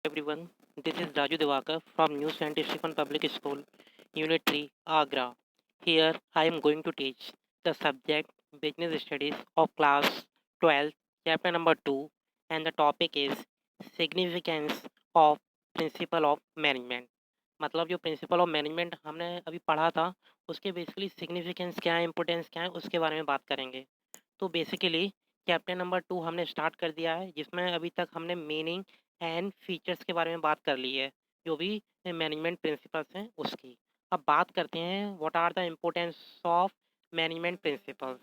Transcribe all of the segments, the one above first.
Everyone, this is Raju Devakar from New Scientific Public School, Unit 3, Agra. Here I am going to teach the subject Business Studies of Class 12, Chapter number 2, and the topic is Significance of Principle of Management. मतलब जो principal of management हमने अभी पढ़ा था उसके basically significance क्या है, importance क्या है, उसके बारे में बात करेंगे। तो बेसिकली चैप्टर नंबर 2 हमने स्टार्ट कर दिया है, जिसमें अभी तक हमने मीनिंग एंड फीचर्स के बारे में बात कर ली है, जो भी मैनेजमेंट प्रिंसिपल्स हैं उसकी। अब बात करते हैं what are the importance of management principles.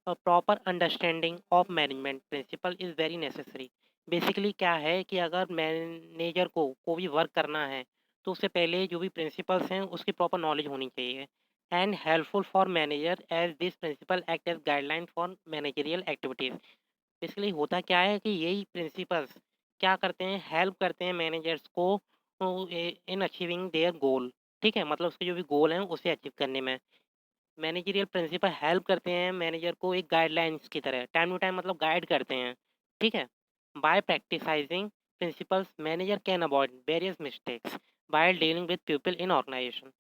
A proper understanding of management principle is very necessary. Basically क्या है कि अगर मैनेजर को कोई भी वर्क करना है तो उससे पहले जो भी प्रिंसिपल्स हैं उसकी प्रॉपर नॉलेज होनी चाहिए and helpful for manager as this principle act as guideline for managerial activities. Basically होता क्या है कि यही प्रिंसिपल्स क्या करते हैं, हेल्प करते हैं मैनेजर्स को इन अचीविंग देयर गोल। ठीक है, मतलब उसके जो भी गोल हैं उसे अचीव करने में मैनेजरियल प्रिंसिपल हेल्प करते हैं मैनेजर को एक गाइडलाइंस की तरह, टाइम टू टाइम मतलब गाइड करते हैं। ठीक है, by practising principles manager can avoid various mistakes by dealing with people in organisation.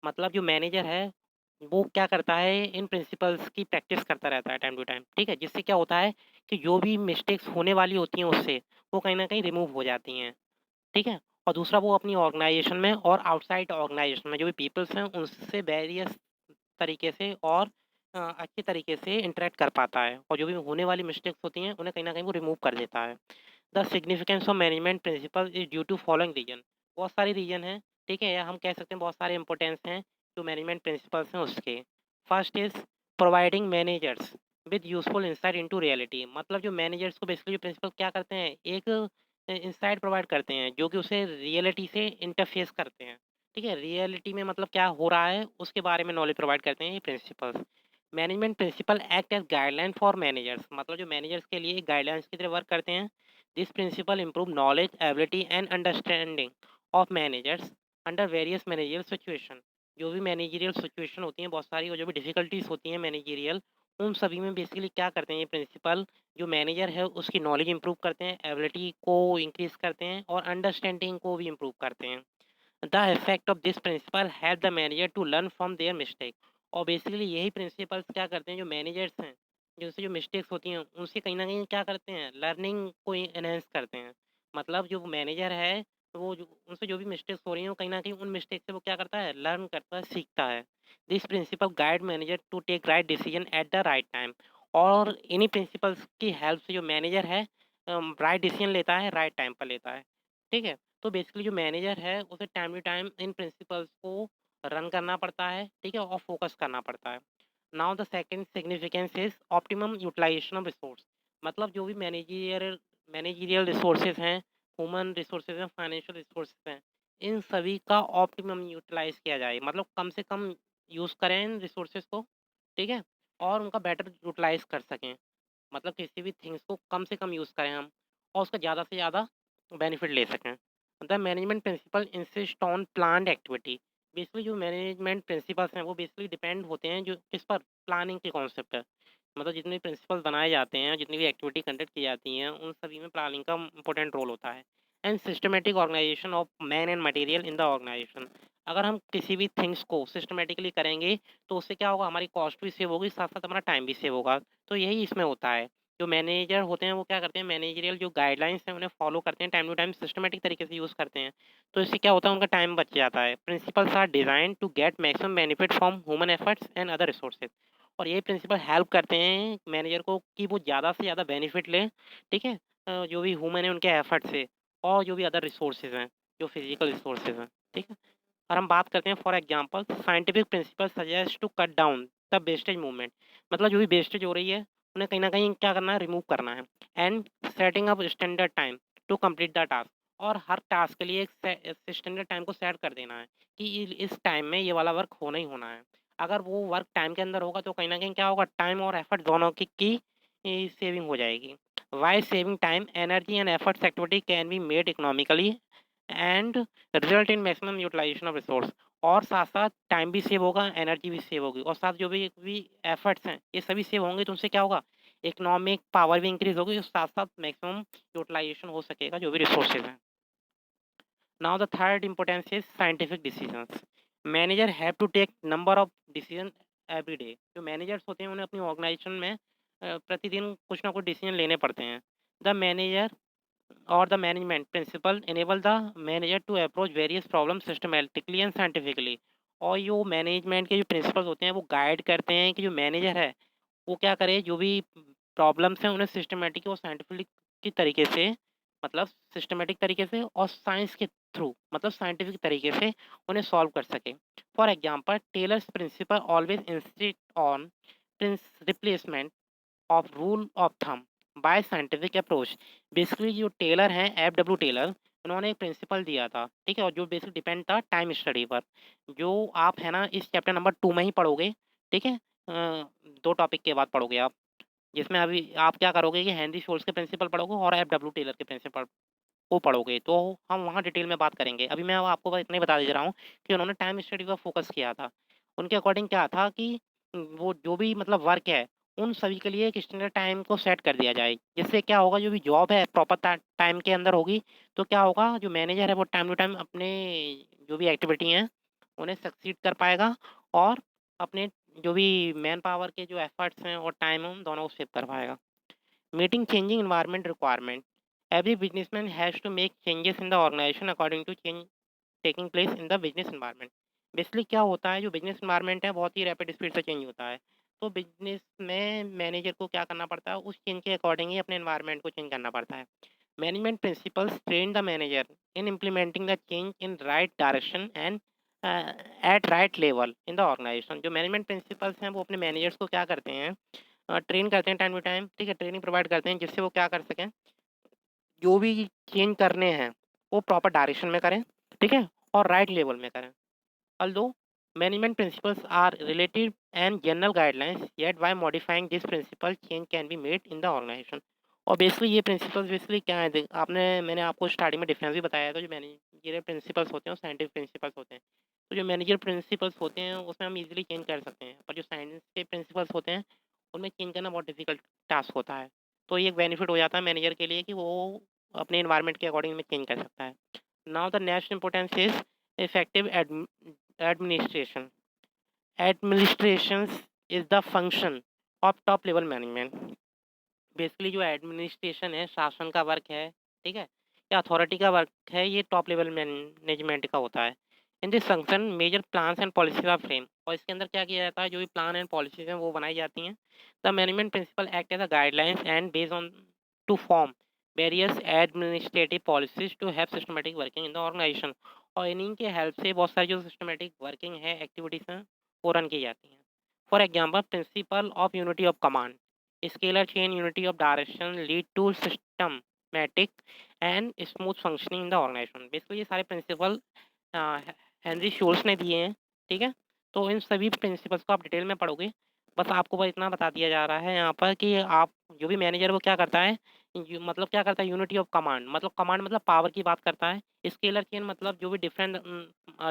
मतलब जो मैनेजर है वो क्या करता है, इन प्रिंसिपल्स की प्रैक्टिस करता रहता है टाइम टू टाइम। ठीक है, जिससे क्या होता है कि जो भी मिस्टेक्स होने वाली होती हैं उससे वो कहीं ना कहीं रिमूव हो जाती हैं। ठीक है, और दूसरा वो अपनी ऑर्गेनाइजेशन में और आउटसाइड ऑर्गेनाइजेशन में जो भी पीपल्स हैं उनसे वेरियस तरीके से और अच्छे तरीके से इंटरेक्ट कर पाता है, और जो भी होने वाली मिस्टेक्स होती हैं उन्हें कहीं न कहीं वो रिमूव कर देता है। The significance of management principle is due to following reason. बहुत सारे रीजन हैं, ठीक है? या हम कह सकते हैं बहुत सारे इम्पोर्टेंस हैं जो मैनेजमेंट प्रिंसिपल्स हैं उसके। First is providing managers with useful insight into reality. मतलब जो मैनेजर्स को बेसिकली प्रिंसिपल क्या करते हैं, एक इनसाइट प्रोवाइड करते हैं जो कि उसे रियलिटी से इंटरफेस करते हैं। ठीक है, रियलिटी में मतलब क्या हो रहा है उसके बारे में नॉलेज प्रोवाइड करते हैं ये principles. Management principle act as guideline for managers. मतलब जो मैनेजर्स के लिए गाइडलाइंस की तरह वर्क करते हैं। This principle improve knowledge, ability and understanding of managers under various managerial situation. जो भी मैनेजरियल सिचुएशन होती हैं बहुत सारी, और जो भी डिफिकल्टीज होती हैं मैनेजरियल, उन सभी में बेसिकली क्या करते हैं ये प्रिंसिपल, जो मैनेजर है उसकी नॉलेज इंप्रूव करते हैं, एबिलिटी को इंक्रीज करते हैं और अंडरस्टैंडिंग को भी इंप्रूव करते हैं। The effect of this principle help the manager to learn from their mistake. और बेसिकली यही प्रिंसिपल्स क्या करते हैं, जो मैनेजर्स हैं जिनसे जो मिस्टेक्स होती हैं उनसे कहीं ना कहीं क्या करते हैं, लर्निंग को एनहेंस करते हैं। मतलब जो मैनेजर है तो वो उनसे जो भी मिस्टेक्स हो रही हैं वो कहीं ना कहीं उन मिस्टेक से वो क्या करता है, लर्न करता है, सीखता है। This principle guide manager to take right decision at the right time. और इन्हीं प्रिंसिपल्स की हेल्प से जो मैनेजर है राइट डिसीजन लेता है, राइट टाइम पर लेता है। ठीक है, तो बेसिकली जो मैनेजर है उसे टाइम टू टाइम इन प्रिंसिपल्स को रन करना पड़ता है, ठीक है, और फोकस करना पड़ता है। Now the second significance is optimum utilisation of resource. मतलब जो भी मैनेजरियल मैनेजरियल रिसोर्सेज हैं, ह्यूमन रिसोर्सेज हैं, फाइनेंशियल रिसोर्सेज हैं, इन सभी का ऑप्टिमम यूटिलाइज किया जाए। मतलब कम से कम यूज़ करें इन रिसोर्सेज को, ठीक है, और उनका बेटर यूटिलाइज कर सकें। मतलब किसी भी थिंग्स को कम से कम यूज़ करें हम, और उसका ज़्यादा से ज़्यादा बेनिफिट ले सकें। The management principle insist on planned activity. Basically जो मैनेजमेंट प्रिंसिपल्स हैं वो बेसिकली डिपेंड होते हैं जो किस पर, प्लानिंग के कॉन्सेप्ट पर। मतलब जितने भी प्रिंसिपल्स बनाए जाते हैं, जितनी भी एक्टिविटी कंडक्ट की जाती हैं, उन सभी में प्लानिंग का इंपॉर्टेंट रोल होता है। And systematic organisation of man and material in the organisation. अगर हम किसी भी थिंग्स को सिस्टमेटिकली करेंगे तो उससे क्या होगा, हमारी कॉस्ट भी सेव होगी, साथ साथ हमारा टाइम भी सेव होगा। तो यही इसमें होता है। जो मैनेजर होते हैं वो क्या करते हैं, मैनेजरियल जो गाइडलाइंस हैं उन्हें फॉलो करते हैं, टाइम टू टाइम सिस्टमेटिक तरीके से यूज़ करते हैं। तो इससे क्या होता है, उनका टाइम बच जाता है। Principles are design to get maximum benefit from human efforts and other resources. और ये प्रिंसिपल हेल्प करते हैं मैनेजर को कि वो ज़्यादा से ज़्यादा बेनिफिट लें। ठीक है, जो भी ह्यूमन है उनके एफर्ट से, और जो भी अदर रिसोर्सेज हैं, जो फिजिकल रिसोर्सेज हैं। ठीक है, और हम बात करते हैं for example scientific principle suggest to cut down the wastage movement. मतलब जो भी वेस्टेज हो रही है उन्हें कहीं न कहीं क्या करना है, रिमूव करना है। And setting up standard time to complete the task. और हर टास्क के लिए एक स्टैंडर्ड टाइम को सेट कर देना है कि इस टाइम में ये वाला वर्क होना ही होना है। अगर वो वर्क टाइम के अंदर होगा तो कहीं न कहीं क्या होगा, टाइम और एफर्ट दोनों की सेविंग हो जाएगी। While saving time, energy and efforts activity can be made economically and result in maximum utilisation of resource. और साथ-साथ टाइम भी सेव होगा, एनर्जी भी सेव होगी, और साथ जो भी एफर्ट्स हैं, ये सभी सेव होंगे तो उनसे क्या होगा, इकोनॉमिक पावर भी इंक्रीज़ होगी और साथ-साथ मैक्सिमम यूटिलाइजेशन हो सकेगा जो भी रिसोर्सेज़ हैं। Now the third importance is scientific decisions. Manager have to take number of decision every day. जो मैनेजर्स होते हैं उन्हें अपनी ऑर्गेनाइजेशन में प्रतिदिन कुछ ना कुछ डिसीजन लेने पड़ते हैं. The manager or the management principle enable the manager to approach various problems systematically and scientifically. और जो मैनेजमेंट के जो प्रिंसिपल्स होते हैं वो गाइड करते हैं कि जो मैनेजर है वो क्या करे, जो भी प्रॉब्लम्स हैं उन्हें सिस्टमेटिक और साइंटिफिक की तरीके से, मतलब सिस्टमेटिक तरीके से और साइंस के थ्रू, मतलब साइंटिफिक तरीके से उन्हें सॉल्व कर सके. For example Taylor's principle always insist on replacement of rule of thumb by scientific approach. Basically जो टेलर हैं एफ डब्ल्यू टेलर, उन्होंने एक प्रिंसिपल दिया था, ठीक है, और जो बेसिक डिपेंड था टाइम स्टडी पर, जो आप है ना इस चैप्टर नंबर 2 में ही पढ़ोगे. ठीक है, 2 टॉपिक के बाद पढ़ोगे आप, जिसमें अभी आप क्या करोगे कि हेनरी शोल्स के प्रिंसिपल पढ़ोगे और एफ डब्ल्यू टेलर के प्रिंसिपल को पढ़ोगे, तो हम वहाँ डिटेल में बात करेंगे. अभी मैं आपको बस इतना ही बता दे रहा हूँ कि उन्होंने टाइम स्टडी पर फोकस किया था. उनके अकॉर्डिंग क्या था कि वो जो भी मतलब वर्क है, उन सभी के लिए एक स्टैंडर्ड टाइम को सेट कर दिया जाए. जिससे क्या होगा, जो भी जॉब है प्रॉपर टाइम के अंदर होगी, तो क्या होगा, जो मैनेजर है वो टाइम टू टाइम अपने जो भी एक्टिविटी हैं, उन्हें सक्सीड कर पाएगा और अपने जो भी मैन पावर के जो एफर्ट्स हैं और टाइम है, उन दोनों को सेव कर पाएगा. Meeting changing environment requirement. Every businessman has to make changes in the organization according to change taking place in the business environment. Basically क्या होता है, जो बिजनेस इन्वायरमेंट है बहुत ही रैपिड स्पीड से चेंज होता है. तो बिजनेस में मैनेजर को क्या करना पड़ता है, उस चेंज के अकॉर्डिंग ही अपने इन्वायरमेंट को चेंज करना पड़ता है. Management principles train the manager in implementing the change in right direction and at right level in the organisation. जो मैनेजमेंट प्रिंसिपल्स हैं वो अपने मैनेजर्स को क्या करते हैं, ट्रेन करते हैं टाइम टू टाइम. ठीक है, ट्रेनिंग प्रोवाइड करते हैं जिससे वो क्या कर सकें, जो भी चेंज करने हैं वो प्रॉपर डायरेक्शन में करें. ठीक है, और राइट लेवल में करें. Although management principles are relative and general guidelines, yet by modifying this principle, change can be made in the organization. और बेसिकली ये प्रिंसिपल्स बेसिकली क्या है, मैंने आपको स्टार्टिंग में डिफरेंस भी बताया था. जो मैनेजर प्रिंसिपल्स होते हैं वो साइंटिफिक प्रिंसिपल्स होते हैं. तो जो मैनेजर प्रिंसिपल्स होते हैं उसमें हम इजीली चेंज कर सकते हैं, पर जो साइंस के प्रिंसिपल्स होते हैं उनमें चेंज करना बहुत डिफिकल्ट टास्क होता है. तो ये एक बेनिफिट हो जाता है मैनेजर के लिए कि वो अपने इन्वायरमेंट के अकॉर्डिंग में चेंज कर सकता है. Now the next importance is effective administration. Administrations is the function of top level management. Basically जो एडमिनिस्ट्रेशन है, शासन का वर्क है, ठीक है, या अथॉरिटी का वर्क है, ये टॉप लेवल मैनेजमेंट का होता है. In this function major plans and policies of frame. और इसके अंदर क्या किया जाता है, जो भी प्लान एंड पॉलिसीज हैं वो बनाई जाती हैं. The management principle act as a guidelines and based on to form various administrative policies to have systematic working in the organisation. और इन्हीं के हेल्प से बहुत सारी जो सिस्टमेटिक वर्किंग है, एक्टिविटीज हैं, वो रन की जाती हैं. For example principle of unity of command, scalar chain unity of direction lead to systematic and smooth functioning in the organization. Basically ये सारे प्रिंसिपल हेनरी शोल्स ने दिए हैं. ठीक है, तो इन सभी प्रिंसिपल्स को आप डिटेल में पढ़ोगे. बस आपको बस इतना बता दिया जा रहा है यहाँ पर कि आप जो भी मैनेजर वो क्या करता है, मतलब क्या करता है, यूनिटी ऑफ कमांड मतलब पावर की बात करता है. स्केलर चेन मतलब जो भी डिफरेंट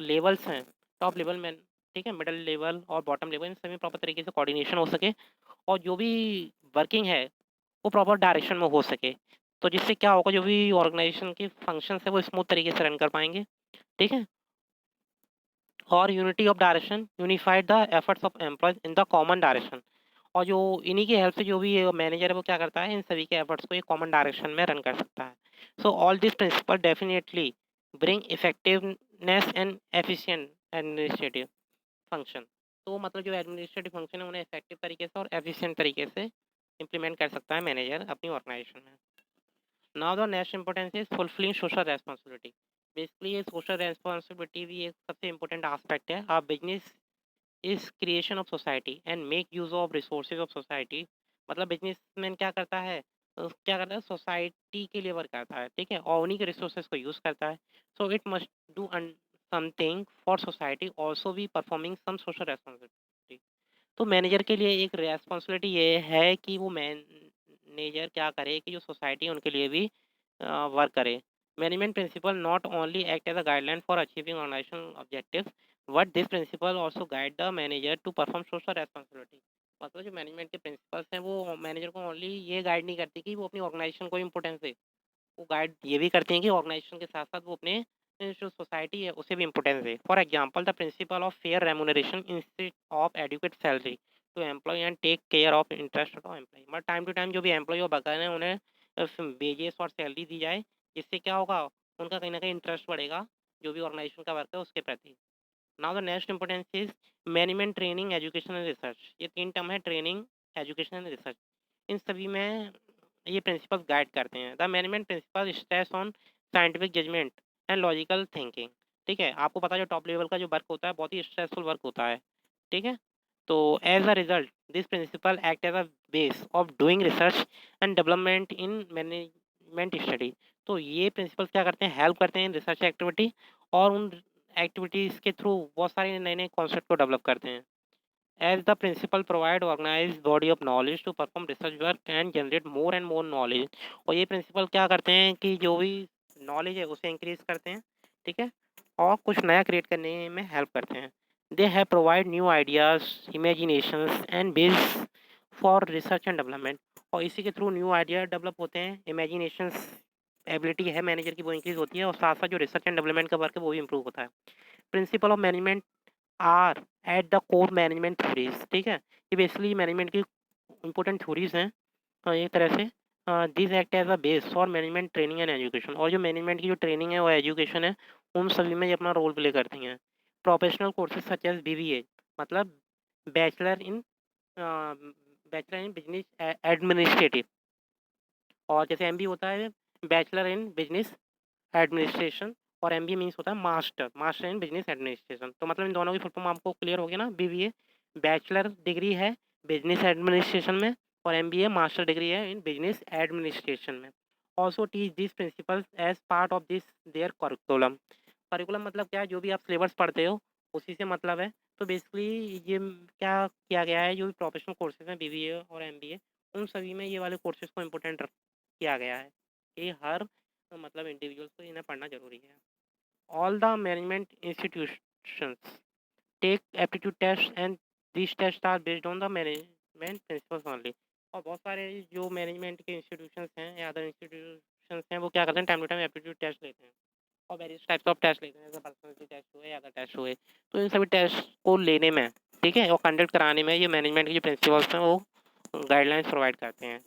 लेवल्स हैं, टॉप लेवल में, ठीक है, मिडल लेवल और बॉटम लेवल, इन सभी प्रॉपर तरीके से कोऑर्डिनेशन हो सके और जो भी वर्किंग है वो प्रॉपर डायरेक्शन में हो सके. तो जिससे क्या होगा, जो भी ऑर्गेनाइजेशन के फंक्शंस है वो स्मूथ तरीके से रन कर पाएंगे. ठीक है, और unity of direction unified the efforts of employees in the common direction. और जो इन्हीं की हेल्प से जो भी मैनेजर है वो क्या करता है, इन सभी के एफर्ट्स को एक कॉमन डायरेक्शन में रन कर सकता है. So all this principle definitely bring effectiveness and efficient administrative function. तो मतलब जो एडमिनिस्ट्रेटिव फंक्शन है उन्हें इफेक्टिव तरीके से और एफिशिएंट तरीके से इम्प्लीमेंट कर सकता है मैनेजर अपनी ऑर्गेनाइजेशन में. Now the next importance is fulfilling social responsibility. Basically ये सोशल रेस्पॉन्सिबिलिटी भी एक सबसे इम्पोर्टेंट एस्पेक्ट है. आप business is creation of society and make use of resources of society. मतलब बिजनेसमैन क्या करता है, क्या करता है, सोसाइटी के लिए वर्क करता है. ठीक है, और उन्हीं के रिसोर्सेज को यूज़ करता है. So it must do something for society also भी परफॉर्मिंग सम सोशल रेस्पॉन्सिबिलिटी. तो मैनेजर के लिए एक रिस्पॉन्सिबिलिटी ये है कि वो मैनेजर क्या करे कि जो सोसाइटी है उनके लिए भी वर्क करे. Management principle not only act as a guideline for achieving organisation objectives, but this principle also guide the manager to perform social responsibility. मतलब जो मैनेजमेंट के प्रिंसिपल्स हैं वो मैनेजर को ओनली ये गाइड नहीं करती कि वो अपनी ऑर्गेनाइजेशन को इम्पोर्टेंस दे, वो गाइड ये भी करती हैं कि ऑर्गेनाइजेशन के साथ साथ वो अपने जो सोसाइटी है उसे भी इम्पोर्टेंस दे। For example the principle of fair remuneration instead of adequate salary to employ and take care of interest of employ. मतलब टाइम टू टाइम जो भी एम्प्लॉय और बकाया है उन्हें वेजेस और सैलरी दी जाए, जिससे क्या होगा, उनका कहीं ना कहीं इंटरेस्ट बढ़ेगा जो भी ऑर्गेनाइजेशन का वर्क है उसके प्रति। Now the next importance is management, training, education and research. ये 3 टर्म है, ट्रेनिंग, एजुकेशन एंड रिसर्च। इन सभी में ये प्रिंसिपल्स गाइड करते हैं। The management principle stress on scientific judgement and logical thinking. ठीक है, आपको पता है जो टॉप लेवल का जो वर्क होता है बहुत ही स्ट्रेसफुल वर्क होता है। ठीक है, तो as a result this principle act as a base of doing research and development in management study. तो ये प्रिंसिपल्स क्या करते हैं, हेल्प करते हैं रिसर्च एक्टिविटी, और उन एक्टिविटीज़ के थ्रू बहुत सारे नए नए कॉन्सेप्ट को डेवलप करते हैं। As the principal provide organized body of knowledge to perform research work and generate more and more knowledge। और ये प्रिंसिपल क्या करते हैं कि जो भी नॉलेज है उसे इंक्रीज करते हैं। ठीक है, और कुछ नया क्रिएट करने में हेल्प करते हैं। They have provide new ideas, imaginations and base for research and development. और इसी के थ्रू न्यू आइडिया डेवलप होते हैं, इमेजिनेशंस एबिलिटी है मैनेजर की वो इंक्रीज होती है, और साथ साथ जो रिसर्च एंड डेवलपमेंट का वर्क है वो भी इंप्रूव होता है। Principle of management are at the core management theories. ठीक है, ये बेसिकली मैनेजमेंट की इंपॉर्टेंट थ्योरीज हैं। एक तरह से this act as a base for management training and education. और जो मैनेजमेंट की जो ट्रेनिंग है और एजुकेशन है उन सभी में ये अपना रोल प्ले करती हैं। Professional courses such as BBA, मतलब बैचलर इन बिजनेस एडमिनिस्ट्रेटिव। और जैसे एमबीए होता है बैचलर इन बिजनेस एडमिनिस्ट्रेशन, और एमबीए मीन्स होता है मास्टर इन बिजनेस एडमिनिस्ट्रेशन। तो मतलब इन दोनों की फुल फॉर्म आपको क्लियर हो गया ना। बीबीए बैचलर डिग्री है बिजनेस एडमिनिस्ट्रेशन में, और एमबीए मास्टर डिग्री है इन बिजनेस एडमिनिस्ट्रेशन में। Also teach this principles as part of this their curriculum. Curriculum मतलब क्या है, जो भी आप सिलेबस पढ़ते हो उसी से मतलब है। तो बेसिकली ये क्या किया गया है, जो भी प्रोफेशनल कोर्सेज हैं बीबीए और एमबीए उन सभी में ये वाले कोर्सेज को इम्पोर्टेंट किया गया है कि हर मतलब इंडिविजुअल्स को इन्हें पढ़ना जरूरी है। All the management institutions take aptitude test and this test are based on the management principles only. और बहुत सारे जो मैनेजमेंट के इंस्टीट्यूशंस हैं या अदर इंस्टीट्यूशंस हैं वो क्या करते हैं, time to time aptitude test लेते हैं और वेरियस टाइप्स ऑफ टेस्ट लेते हैं, जैसे पर्सनालिटी टेस्ट हुए या अदर टेस्ट हुए। तो इन सभी टेस्ट को लेने में, ठीक है, और कंडक्ट कराने में ये मैनेजमेंट के जो प्रिंसिपल्स हैं वो गाइडलाइंस प्रोवाइड करते हैं।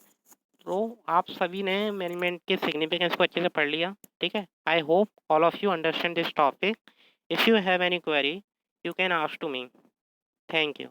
तो आप सभी ने मैनेजमेंट के सिग्निफिकेंस को अच्छे से पढ़ लिया। ठीक है, I hope all of you understand this topic. If you have any query you can ask to me. Thank you.